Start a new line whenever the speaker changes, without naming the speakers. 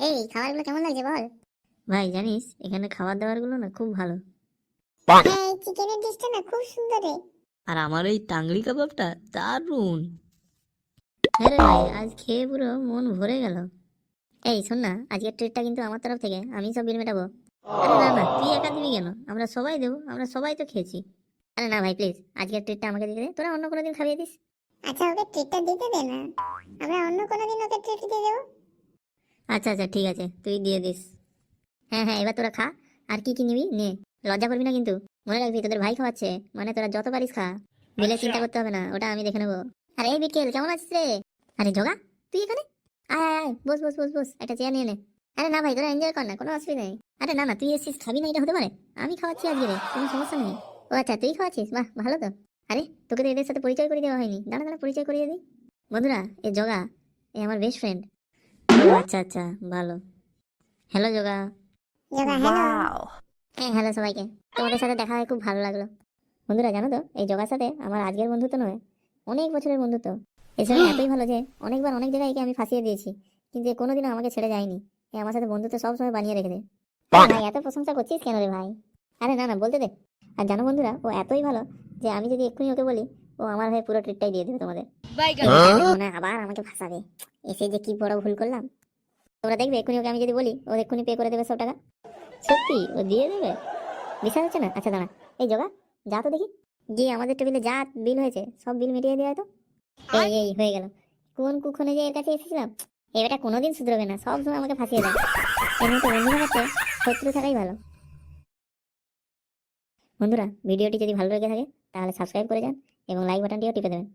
এই খাবারগুলো কেমন লাগছে বল।
ভাই জানিস এখানে খাবার দাবার গুলো না খুব ভালো।
হ্যাঁ, এই চিকেনের ডিশটা না খুব সুন্দর রে।
আর আমার এই টাংলি কাবাবটা দারুণ। হ্যাঁ রে ভাই, আজ খেয়ে পুরো মন ভরে গেল। এই শোন না, আজকের ট্রিটটা কিন্তু আমার তরফ থেকে, আমি সব বিল মেটাবো। আরে না না, তুই একা দিবি কেন? আমরা সবাই দেবো, আমরা সবাই তো খেয়েছি। আরে না ভাই প্লিজ, আজকের ট্রিটটা আমাকে দিয়ে দে, তোরা অন্য কোনো দিন খাইয়ে দিস।
আচ্ছা, ওকে ট্রিটটা দিতে দে না, আমরা অন্য কোনো দিন ওকে ট্রিট দিয়ে দেবো।
আচ্ছা আচ্ছা ঠিক আছে, তুই দিয়ে দিস। হ্যাঁ হ্যাঁ, এবার তোরা খা। আর কি কি নিবি নে, লজ্জা করবি না কিন্তু। মনে রাখবি তোদের ভাই খাওয়াচ্ছে, মানে তোরা যত পারিস খা। বিলে চিন্তা করতে হবে না, ওটা আমি দেখে নেবো। আরে এই বিকেল, কেমন আছিস রে? আরে জগা, তুই এখানে? আয় আয় আয়, বস বস বস বস, একটা চেয়ার নিয়ে নে। আরে না ভাই, তোরা এনজয় কর না, কোনো অসুবিধা নেই। আরে না না, তুই এসেছিস, খাবি না এটা হতে পারে? আমি খাওয়াচ্ছি আজকে রে, কোনো সমস্যা নেই। ও আচ্ছা, তুই খাওয়াচ্ছিস, বাহ ভালো তো। আরে তোকে তো এদের সাথে পরিচয় করে দেওয়া হয়নি, দাঁড়া দাঁড়া পরিচয় করিয়ে দিই। বন্ধুরা, এ জগা, এ আমার বেস্ট ফ্রেন্ড। ও আচ্ছা আচ্ছা, ভালো। হ্যালো জগা।
যোগা হ্যালো।
হ্যাঁ হ্যালো সবাইকে, তোমাদের সাথে দেখা হয়ে খুব ভালো লাগলো। বন্ধুরা জানো তো, এই জগার সাথে আমার আজকের বন্ধুত্ব নয়, অনেক বছরের বন্ধুত্ব। এর সঙ্গে এতই ভালো যে অনেকবার অনেক জায়গায় একে আমি ফাঁসিয়ে দিয়েছি, কিন্তু এ কোনোদিনও আমাকে ছেড়ে যায়নি। এ আমার সাথে বন্ধুত্ব সবসময় বানিয়ে রেখেছে। আরে ভাই, এত প্রশংসা করছিস কেন রে ভাই? আরে না না, বলতে দে। আর জানো বন্ধুরা, ও এতই ভালো যে আমি যদি এক্ষুনি ওকে বলি, ও আমার হয়ে পুরো ট্রিটটাই দিয়ে দেবে তোমাদের। তাহলে মনে হয় আবার আমাকে ফাঁসাবে, এসে যে কি বড় ভুল করলাম। তোমরা দেখবে এক্ষুনি ওকে আমি যদি বলি, ও এক্ষুনি পে করে দেবে সব টাকা। সত্যি ও দিয়ে দেবে? বিশ্বাস হচ্ছে না? আচ্ছা দাঁড়া, এই জগা, যা তো দেখি, গিয়ে আমাদের টেবিলে যা বিল হয়েছে সব বিল মিটিয়ে দেওয়া তো। এই এই হয়ে গেল। কোন কুক্ষণে যে এর কাছে এসেছিলাম, এবারটা কোনোদিন শুধরবে না, সব সময় আমাকে ফাঁসিয়ে দেয়। এর মতো বন্ধু বানাতে শত্রু থাকাই ভালো। বন্ধুরা, ভিডিওটি যদি ভালো লেগে থাকে তাহলে সাবস্ক্রাইব করে যান এবং লাইক বাটনটিও টিপে দেবেন।